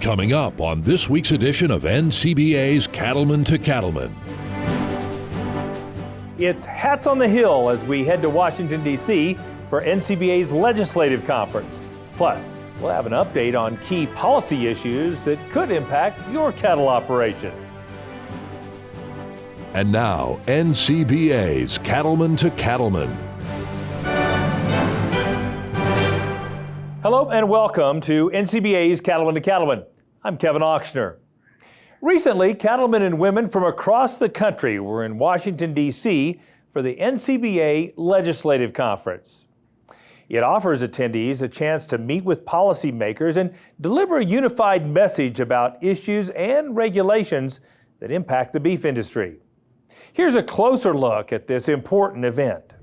Coming up on this week's edition of NCBA's Cattlemen to Cattlemen. It's hats on the hill as we head to Washington, D.C. for NCBA's legislative conference. Plus, we'll have an update on key policy issues that could impact your cattle operation. And now, NCBA's Cattlemen to Cattlemen. Hello and welcome to NCBA's Cattlemen to Cattlemen. I'm Kevin Ochsner. Recently, cattlemen and women from across the country were in Washington, D.C. for the NCBA Legislative Conference. It offers attendees a chance to meet with policymakers and deliver a unified message about issues and regulations that impact the beef industry. Here's a closer look at this important event.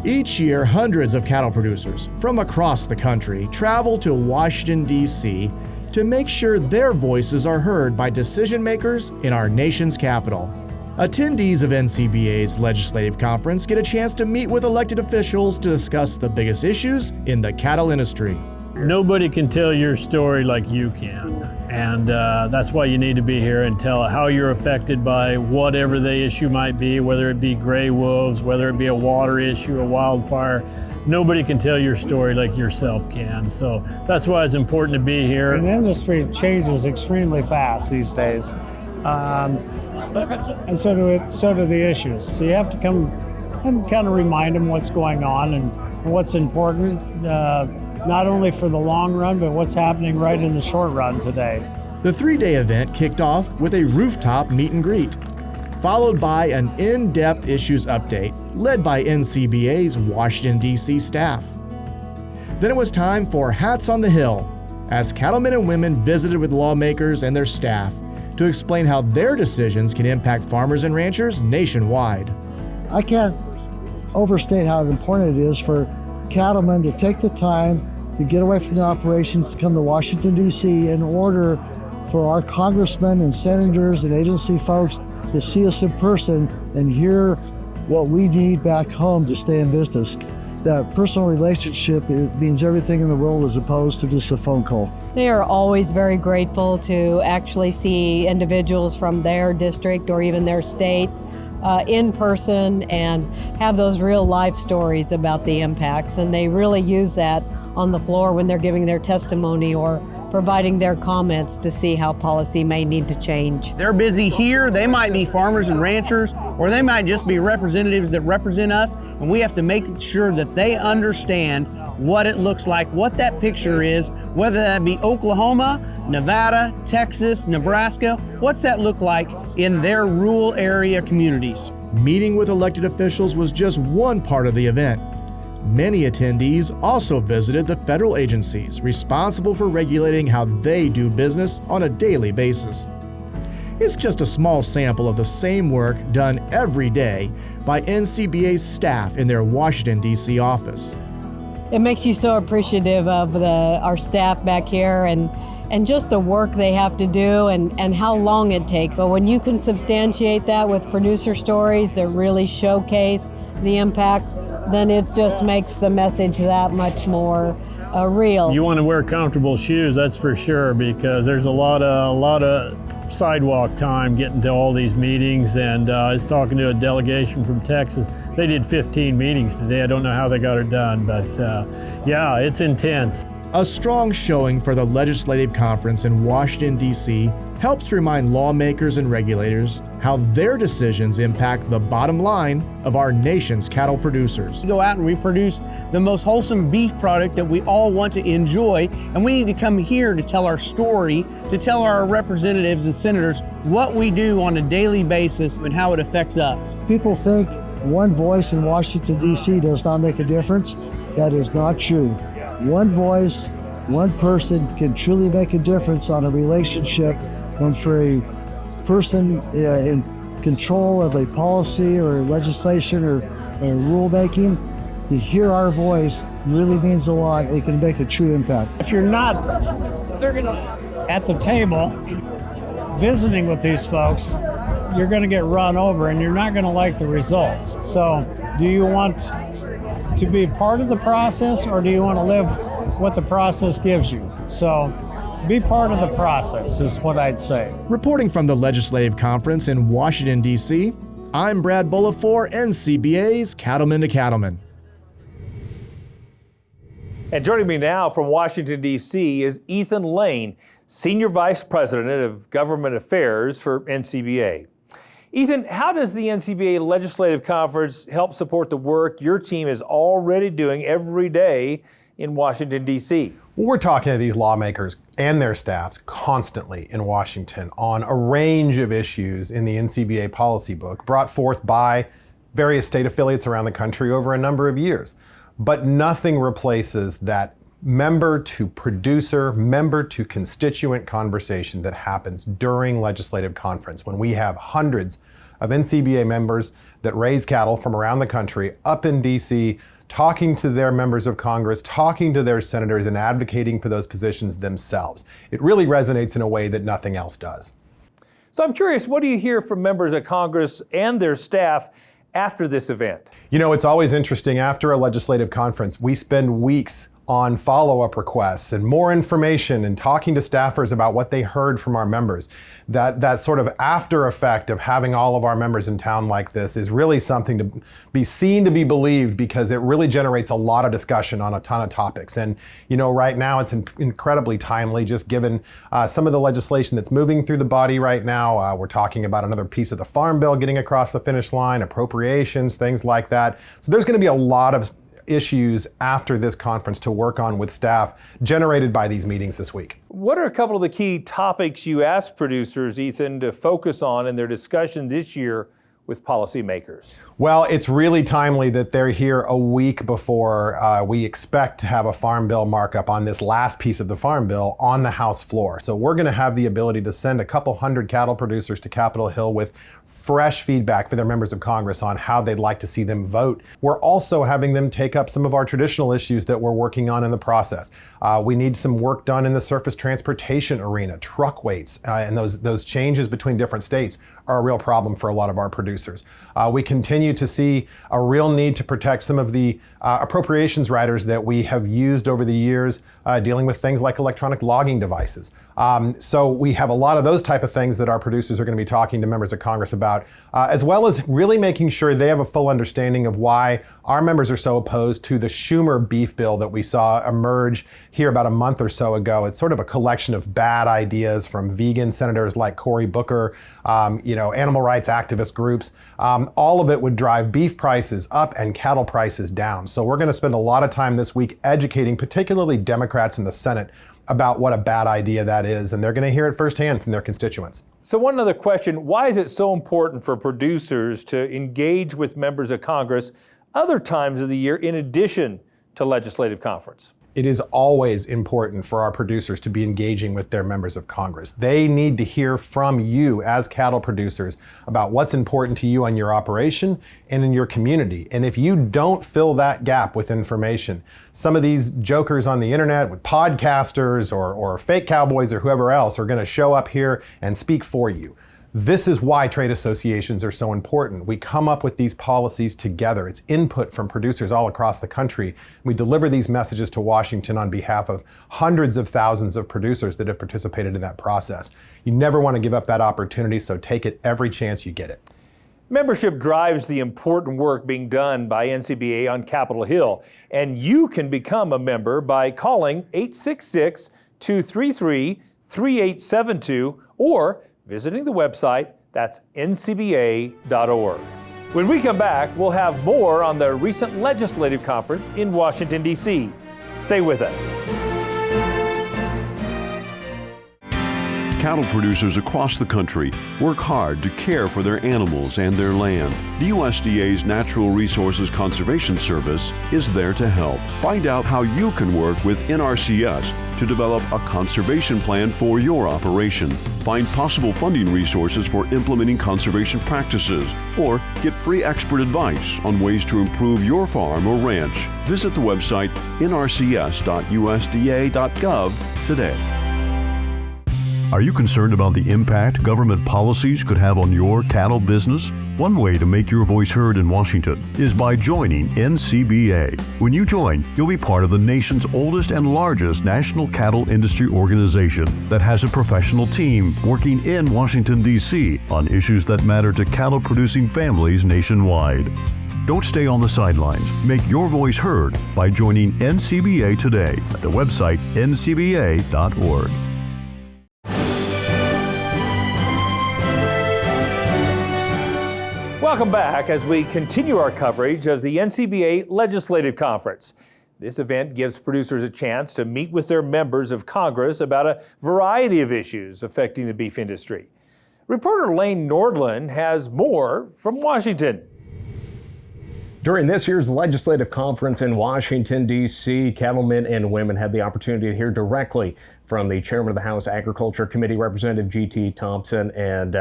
Each year, hundreds of cattle producers from across the country travel to Washington, D.C. to make sure their voices are heard by decision makers in our nation's capital. Attendees of NCBA's legislative conference get a chance to meet with elected officials to discuss the biggest issues in the cattle industry. Nobody can tell your story like you can, and that's why you need to be here and tell how you're affected by whatever the issue might be, whether it be gray wolves, whether it be a water issue, a wildfire. Nobody can tell your story like yourself can, so that's why it's important to be here. The industry changes extremely fast these days, and so do the issues. So you have to come and kind of remind them what's going on and what's important. Not only for the long run, but what's happening right in the short run today. The three-day event kicked off with a rooftop meet and greet, followed by an in-depth issues update led by NCBA's Washington, D.C. staff. Then it was time for Hats on the Hill, as cattlemen and women visited with lawmakers and their staff to explain how their decisions can impact farmers and ranchers nationwide. I can't overstate how important it is for cattlemen to take the time to get away from the operations to come to Washington, D.C. in order for our congressmen and senators and agency folks to see us in person and hear what we need back home to stay in business. That personal relationship, it means everything in the world as opposed to just a phone call. They are always very grateful to actually see individuals from their district or even their state in person and have those real life stories about the impacts, and they really use that on the floor when they're giving their testimony or providing their comments to see how policy may need to change. They're busy here, they might be farmers and ranchers, or they might just be representatives that represent us, and we have to make sure that they understand what it looks like, what that picture is, whether that be Oklahoma, Nevada, Texas, Nebraska, what's that look like in their rural area communities? Meeting with elected officials was just one part of the event. Many attendees also visited the federal agencies responsible for regulating how they do business on a daily basis. It's just a small sample of the same work done every day by NCBA's staff in their Washington, D.C. office. It makes you so appreciative of our staff back here and just the work they have to do and how long it takes. But when you can substantiate that with producer stories that really showcase the impact, then it just makes the message that much more real. You want to wear comfortable shoes, that's for sure, because there's a lot of sidewalk time getting to all these meetings, and I was talking to a delegation from Texas. They did 15 meetings today. I don't know how they got it done, but yeah, it's intense. A strong showing for the legislative conference in Washington, D.C. helps remind lawmakers and regulators how their decisions impact the bottom line of our nation's cattle producers. We go out and we produce the most wholesome beef product that we all want to enjoy, and we need to come here to tell our story, to tell our representatives and senators what we do on a daily basis and how it affects us. People think one voice in Washington, D.C. does not make a difference. That is not true. One voice, one person can truly make a difference on a relationship, and for a person in control of a policy or legislation or rulemaking, to hear our voice really means a lot. It can make a true impact. If you're not at the table visiting with these folks, you're going to get run over and you're not going to like the results. So do you want to be part of the process, or do you want to live what the process gives you? So be part of the process is what I'd say. Reporting from the Legislative Conference in Washington, D.C., I'm Brad Bullough for NCBA's Cattlemen to Cattlemen. And joining me now from Washington, D.C. is Ethan Lane, Senior Vice President of Government Affairs for NCBA. Ethan, how does the NCBA Legislative Conference help support the work your team is already doing every day in Washington, D.C.? Well, we're talking to these lawmakers and their staffs constantly in Washington on a range of issues in the NCBA policy book brought forth by various state affiliates around the country over a number of years. But nothing replaces that member to producer, member to constituent conversation that happens during legislative conference when we have hundreds of NCBA members that raise cattle from around the country up in DC, talking to their members of Congress, talking to their senators, and advocating for those positions themselves. It really resonates in a way that nothing else does. So I'm curious, what do you hear from members of Congress and their staff after this event? You know, it's always interesting. After a legislative conference, we spend weeks on follow-up requests and more information and talking to staffers about what they heard from our members. That sort of after effect of having all of our members in town like this is really something to be seen to be believed, because it really generates a lot of discussion on a ton of topics. And you know, right now it's incredibly timely, just given some of the legislation that's moving through the body right now. We're talking about another piece of the Farm Bill getting across the finish line, appropriations, things like that. So there's going to be a lot of issues after this conference to work on with staff generated by these meetings this week. What are a couple of the key topics you asked producers, Ethan, to focus on in their discussion this year with policymakers? Well, it's really timely that they're here a week before we expect to have a Farm Bill markup on this last piece of the Farm Bill on the House floor. So we're going to have the ability to send a couple hundred cattle producers to Capitol Hill with fresh feedback for their members of Congress on how they'd like to see them vote. We're also having them take up some of our traditional issues that we're working on in the process. We need some work done in the surface transportation arena, truck weights, and those changes between different states are a real problem for a lot of our producers. We continue to see a real need to protect some of the appropriations riders that we have used over the years dealing with things like electronic logging devices. So we have a lot of those type of things that our producers are going to be talking to members of Congress about, as well as really making sure they have a full understanding of why our members are so opposed to the Schumer beef bill that we saw emerge here about a month or so ago. It's sort of a collection of bad ideas from vegan senators like Cory Booker, animal rights activist groups. All of it would drive beef prices up and cattle prices down. So we're going to spend a lot of time this week educating particularly Democrats in the Senate about what a bad idea that is, and they're going to hear it firsthand from their constituents. So one other question, why is it so important for producers to engage with members of Congress other times of the year in addition to legislative conference? It is always important for our producers to be engaging with their members of Congress. They need to hear from you as cattle producers about what's important to you on your operation and in your community. And if you don't fill that gap with information, some of these jokers on the internet with podcasters or fake cowboys or whoever else are going to show up here and speak for you. This is why trade associations are so important. We come up with these policies together. It's input from producers all across the country. We deliver these messages to Washington on behalf of hundreds of thousands of producers that have participated in that process. You never want to give up that opportunity, so take it every chance you get it. Membership drives the important work being done by NCBA on Capitol Hill, and you can become a member by calling 866-233-3872 or visiting the website, that's ncba.org. When we come back, we'll have more on the recent legislative conference in Washington, D.C. Stay with us. Cattle producers across the country work hard to care for their animals and their land. The USDA's Natural Resources Conservation Service is there to help. Find out how you can work with NRCS to develop a conservation plan for your operation. Find possible funding resources for implementing conservation practices, or get free expert advice on ways to improve your farm or ranch. Visit the website nrcs.usda.gov today. Are you concerned about the impact government policies could have on your cattle business? One way to make your voice heard in Washington is by joining NCBA. When you join, you'll be part of the nation's oldest and largest national cattle industry organization that has a professional team working in Washington, D.C. on issues that matter to cattle-producing families nationwide. Don't stay on the sidelines. Make your voice heard by joining NCBA today at the website ncba.org. Welcome back as we continue our coverage of the NCBA Legislative Conference. This event gives producers a chance to meet with their members of Congress about a variety of issues affecting the beef industry. Reporter Lane Nordland has more from Washington. During this year's legislative conference in Washington, D.C., cattlemen and women had the opportunity to hear directly from the chairman of the House Agriculture Committee, Representative G.T. Thompson. And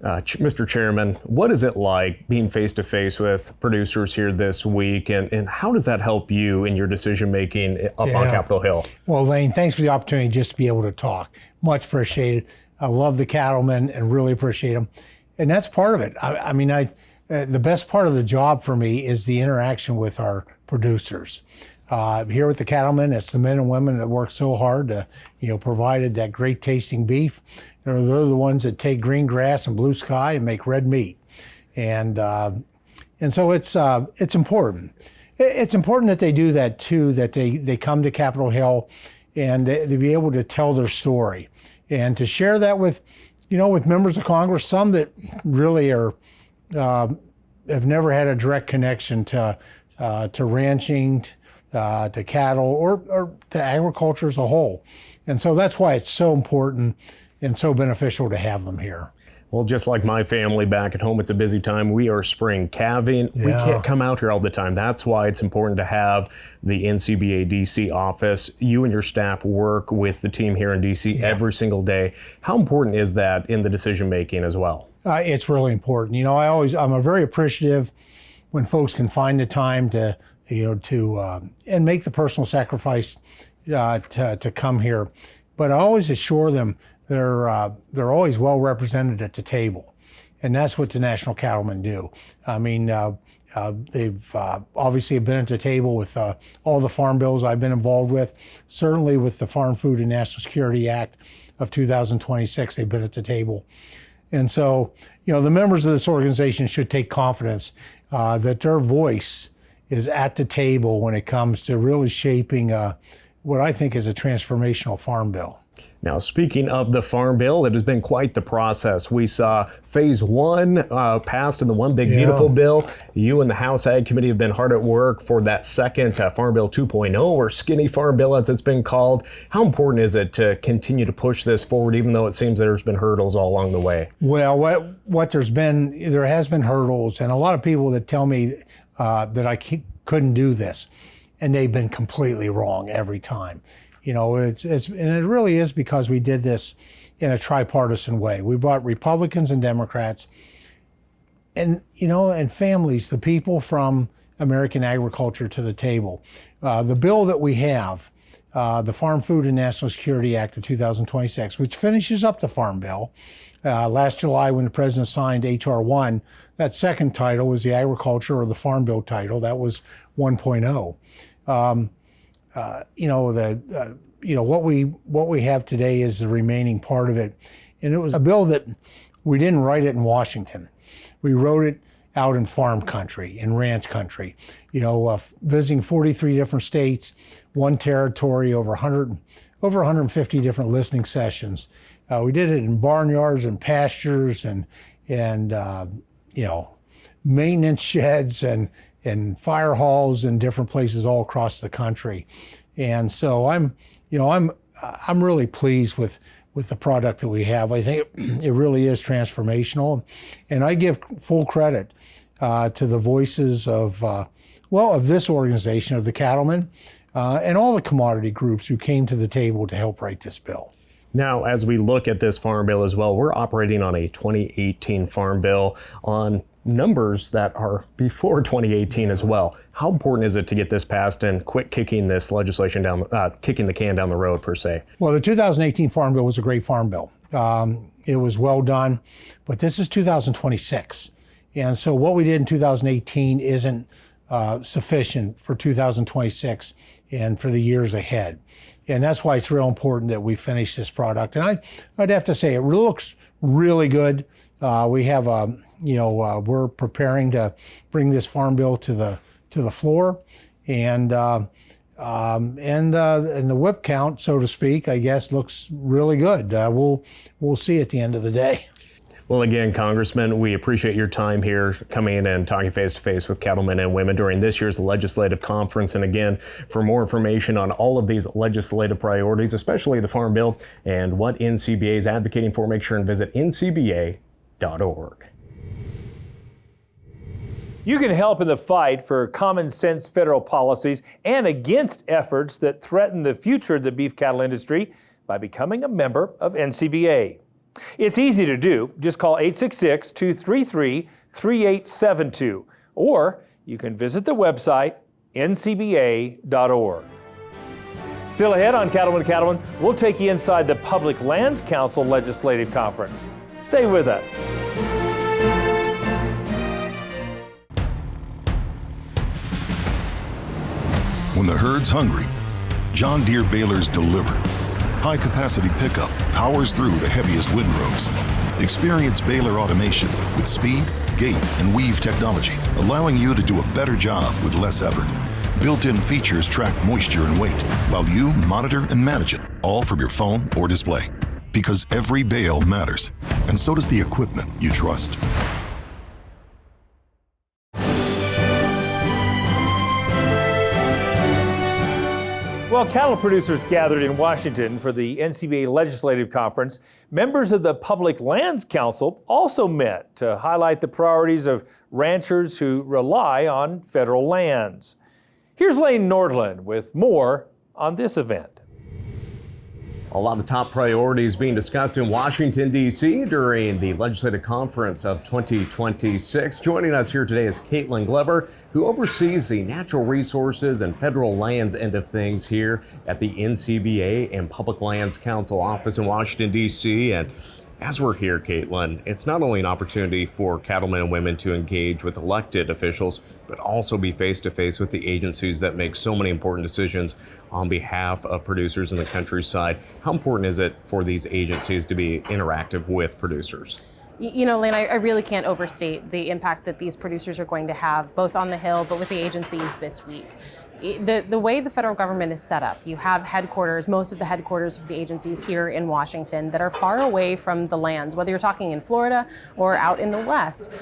Mr. Chairman, what is it like being face-to-face with producers here this week, and how does that help you in your decision-making up on Capitol Hill? Well, Lane, thanks for the opportunity just to be able to talk. Much appreciated. I love the cattlemen and really appreciate them. And that's part of it. The best part of the job for me is the interaction with our producers. Here with the cattlemen, it's the men and women that work so hard to, provided that great tasting beef. They're the ones that take green grass and blue sky and make red meat. And so it's important. It's important that they do that too, that they come to Capitol Hill and they be able to tell their story and to share that with members of Congress, some that really are, have never had a direct connection to ranching, to cattle, or to agriculture as a whole. And so that's why it's so important and so beneficial to have them here. Well, just like my family back at home, it's a busy time. We are spring calving. Yeah. We can't come out here all the time. That's why it's important to have the NCBA DC office. You and your staff work with the team here in DC every single day. How important is that in the decision making as well? It's really important. I'm very appreciative when folks can find the time to and make the personal sacrifice to come here. But I always assure them they're always well represented at the table, and that's what the National Cattlemen do. They've obviously been at the table with all the farm bills I've been involved with. Certainly with the Farm Food and National Security Act of 2026, they've been at the table. And so, the members of this organization should take confidence that their voice is at the table when it comes to really shaping what I think is a transformational farm bill. Now, speaking of the Farm Bill, it has been quite the process. We saw Phase 1 passed in the One Big Beautiful Bill. You and the House Ag Committee have been hard at work for that second Farm Bill 2.0, or Skinny Farm Bill as it's been called. How important is it to continue to push this forward, even though it seems there's been hurdles all along the way? Well, there has been hurdles, and a lot of people that tell me that I couldn't do this, and they've been completely wrong every time. And it really is because we did this in a tripartisan way. We brought Republicans and Democrats and families, the people from American agriculture to the table. The bill that we have, the Farm Food and National Security Act of 2026, which finishes up the Farm Bill. Last July, when the president signed H.R. 1, that second title was the Agriculture or the Farm Bill title. That was 1.0. What we have today is the remaining part of it, and it was a bill that we didn't write it in Washington. We wrote it out in farm country, in ranch country. Visiting 43 different states, one territory, over 150 different listening sessions. We did it in barnyards and pastures and maintenance sheds and fire halls in different places all across the country. And so I'm really pleased with the product that we have. I think it really is transformational, and I give full credit to the voices of this organization, of the Cattlemen, and all the commodity groups who came to the table to help write this bill. Now, as we look at this Farm Bill as well, we're operating on a 2018 Farm Bill on numbers that are before 2018 as well. How important is it to get this passed and quit kicking this legislation kicking the can down the road per se? Well, the 2018 Farm Bill was a great farm bill. It was well done, but this is 2026. And so what we did in 2018 isn't sufficient for 2026 and for the years ahead. And that's why it's real important that we finish this product. And I'd have to say it looks really good. We have, we're preparing to bring this farm bill to the floor, and the whip count, so to speak, I guess, looks really good. We'll see at the end of the day. Well, again, Congressman, we appreciate your time here coming in and talking face-to-face with cattlemen and women during this year's legislative conference. And again, for more information on all of these legislative priorities, especially the Farm Bill and what NCBA is advocating for, make sure and visit ncba.org. You can help in the fight for common sense federal policies and against efforts that threaten the future of the beef cattle industry by becoming a member of NCBA. It's easy to do. Just call 866-233-3872, or you can visit the website ncba.org. Still ahead on Cattlemen to Cattlemen, we'll take you inside the Public Lands Council Legislative Conference. Stay with us. When the herd's hungry, John Deere balers deliver. High-capacity pickup powers through the heaviest windrows. Experience baler automation with speed, gate, and weave technology, allowing you to do a better job with less effort. Built-in features track moisture and weight, while you monitor and manage it, all from your phone or display. Because every bale matters, and so does the equipment you trust. While cattle producers gathered in Washington for the NCBA Legislative Conference, members of the Public Lands Council also met to highlight the priorities of ranchers who rely on federal lands. Here's Lane Nordland with more on this event. A lot of top priorities being discussed in Washington, D.C. during the Legislative Conference of 2026. Joining us here today is Caitlin Glover, who oversees the natural resources and federal lands end of things here at the NCBA and Public Lands Council office in Washington, D.C. And as we're here, Caitlin, it's not only an opportunity for cattlemen and women to engage with elected officials, but also be face-to-face with the agencies that make so many important decisions on behalf of producers in the countryside. How important is it for these agencies to be interactive with producers? You know, Lane, I really can't overstate the impact that these producers are going to have, both on the Hill, but with the agencies this week. The way the federal government is set up, you have headquarters, most of the headquarters of the agencies here in Washington that are far away from the lands, whether you're talking in Florida or out in the West,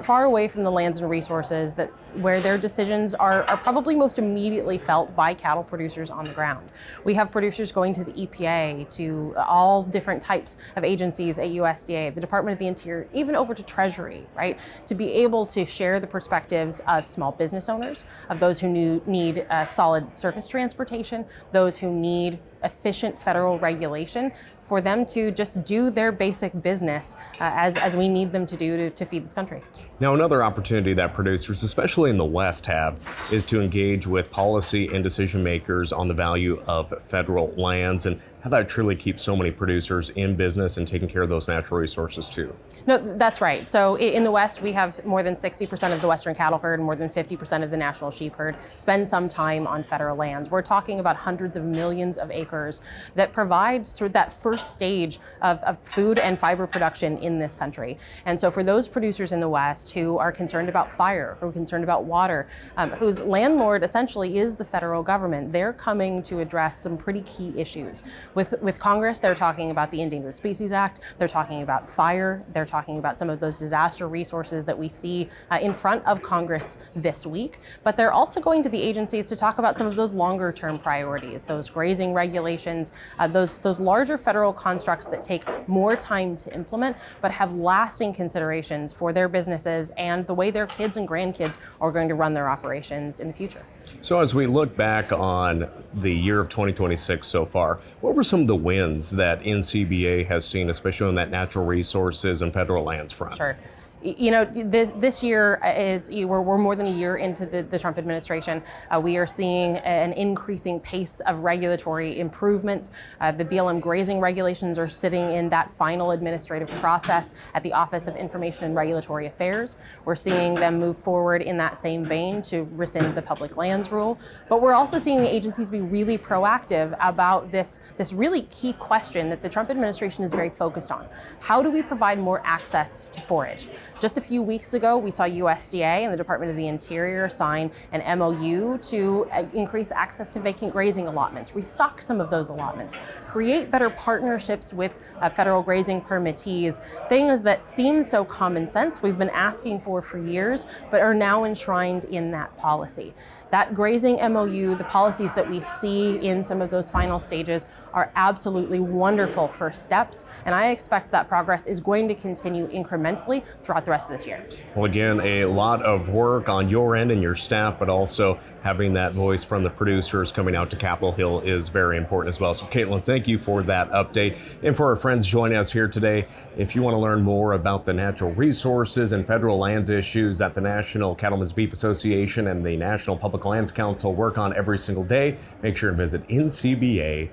far away from the lands and resources that where their decisions are probably most immediately felt by cattle producers on the ground. We have producers going to the EPA, to all different types of agencies at USDA, the Department of the Interior, even over to Treasury, right? To be able to share the perspectives of small business owners, of those who need solid surface transportation, those who need efficient federal regulation, for them to just do their basic business as we need them to do to feed this country. Now, another opportunity that producers, especially in the West, have is to engage with policy and decision makers on the value of federal lands and how that truly keeps so many producers in business and taking care of those natural resources too. No, that's right. So in the West, we have more than 60% of the Western cattle herd, more than 50% of the national sheep herd spend some time on federal lands. We're talking about hundreds of millions of acres that provide sort of that first stage of food and fiber production in this country. And so for those producers in the West who are concerned about fire, who are concerned about water, whose landlord essentially is the federal government, they're coming to address some pretty key issues. With Congress, they're talking about the Endangered Species Act, they're talking about fire, they're talking about some of those disaster resources that we see in front of Congress this week, but they're also going to the agencies to talk about some of those longer term priorities, those grazing regulations, those larger federal constructs that take more time to implement, but have lasting considerations for their businesses and the way their kids and grandkids are going to run their operations in the future. So as we look back on the year of 2026 so far, what were some of the wins that NCBA has seen, especially on that natural resources and federal lands front? Sure. This year we're more than a year into the Trump administration. We are seeing an increasing pace of regulatory improvements. The BLM grazing regulations are sitting in that final administrative process at the Office of Information and Regulatory Affairs. We're seeing them move forward in that same vein to rescind the public lands rule. But we're also seeing the agencies be really proactive about this really key question that the Trump administration is very focused on. How do we provide more access to forage? Just a few weeks ago, we saw USDA and the Department of the Interior sign an MOU to increase access to vacant grazing allotments, restock some of those allotments, create better partnerships with federal grazing permittees, things that seem so common sense we've been asking for years, but are now enshrined in that policy. That grazing MOU, the policies that we see in some of those final stages are absolutely wonderful first steps, and I expect that progress is going to continue incrementally throughout the rest of this year. Well, again, a lot of work on your end and your staff, but also having that voice from the producers coming out to Capitol Hill is very important as well. So, Caitlin, thank you for that update. And for our friends joining us here today, if you want to learn more about the natural resources and federal lands issues that the National Cattlemen's Beef Association and the National Public Lands Council work on every single day, make sure to visit ncba.org.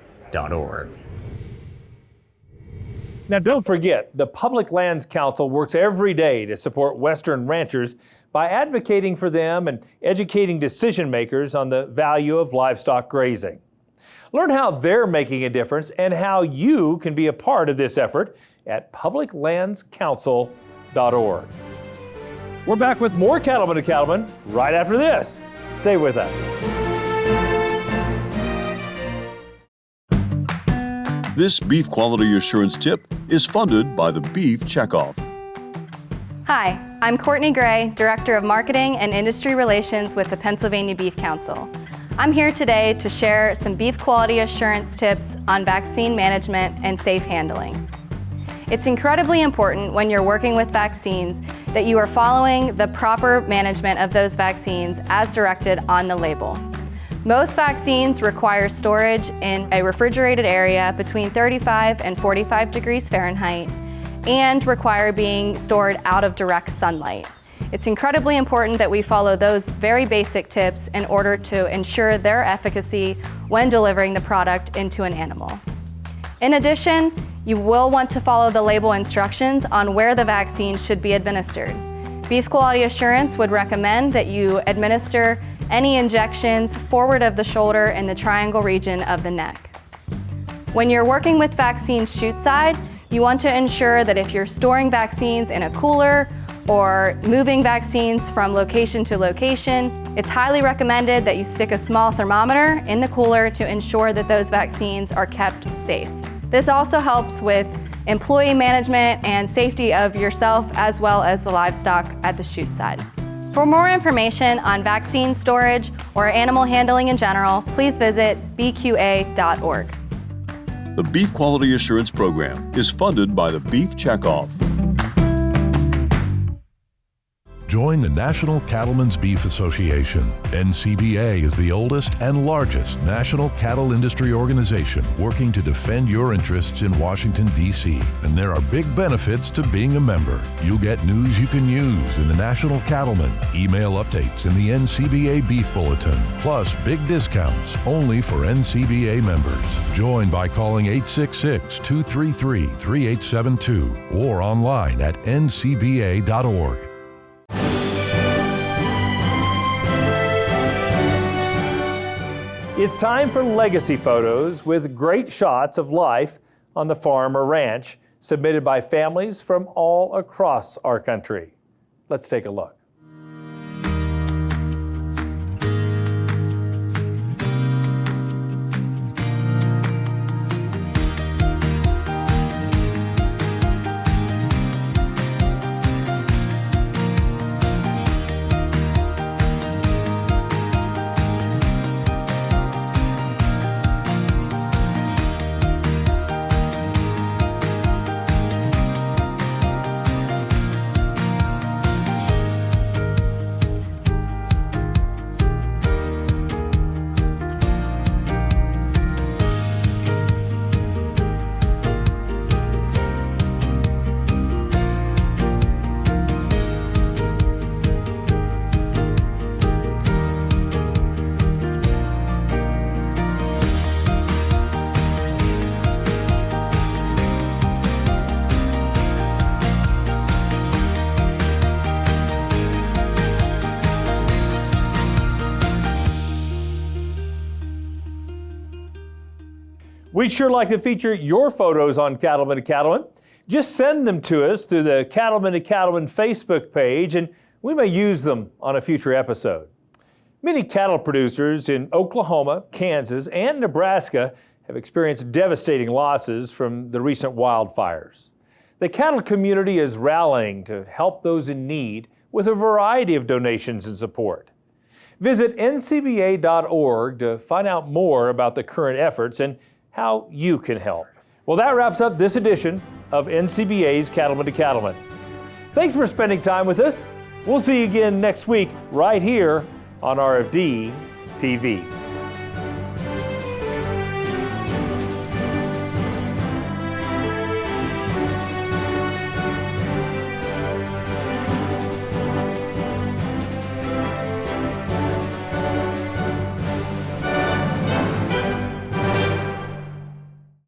Now, don't forget, the Public Lands Council works every day to support Western ranchers by advocating for them and educating decision makers on the value of livestock grazing. Learn how they're making a difference and how you can be a part of this effort at publiclandscouncil.org. We're back with more Cattlemen to Cattlemen right after this. Stay with us. This beef quality assurance tip is funded by the Beef Checkoff. Hi, I'm Courtney Gray, Director of Marketing and Industry Relations with the Pennsylvania Beef Council. I'm here today to share some beef quality assurance tips on vaccine management and safe handling. It's incredibly important when you're working with vaccines that you are following the proper management of those vaccines as directed on the label. Most vaccines require storage in a refrigerated area between 35 and 45 degrees Fahrenheit and require being stored out of direct sunlight. It's incredibly important that we follow those very basic tips in order to ensure their efficacy when delivering the product into an animal. In addition, you will want to follow the label instructions on where the vaccine should be administered. Beef Quality Assurance would recommend that you administer any injections forward of the shoulder and the triangle region of the neck. When you're working with vaccines chute side, you want to ensure that if you're storing vaccines in a cooler or moving vaccines from location to location, it's highly recommended that you stick a small thermometer in the cooler to ensure that those vaccines are kept safe. This also helps with employee management and safety of yourself as well as the livestock at the chute side. For more information on vaccine storage or animal handling in general, please visit bqa.org. The Beef Quality Assurance Program is funded by the Beef Checkoff. Join the National Cattlemen's Beef Association. NCBA is the oldest and largest national cattle industry organization working to defend your interests in Washington, D.C. And there are big benefits to being a member. You'll get news you can use in the National Cattlemen, email updates in the NCBA Beef Bulletin, plus big discounts only for NCBA members. Join by calling 866-233-3872 or online at ncba.org. It's time for legacy photos with great shots of life on the farm or ranch submitted by families from all across our country. Let's take a look. We'd sure like to feature your photos on Cattlemen to Cattlemen. Just send them to us through the Cattlemen to Cattlemen Facebook page, and we may use them on a future episode. Many cattle producers in Oklahoma, Kansas, and Nebraska have experienced devastating losses from the recent wildfires. The cattle community is rallying to help those in need with a variety of donations and support. Visit ncba.org to find out more about the current efforts and how you can help. Well, that wraps up this edition of NCBA's Cattlemen to Cattlemen. Thanks for spending time with us. We'll see you again next week right here on RFD TV.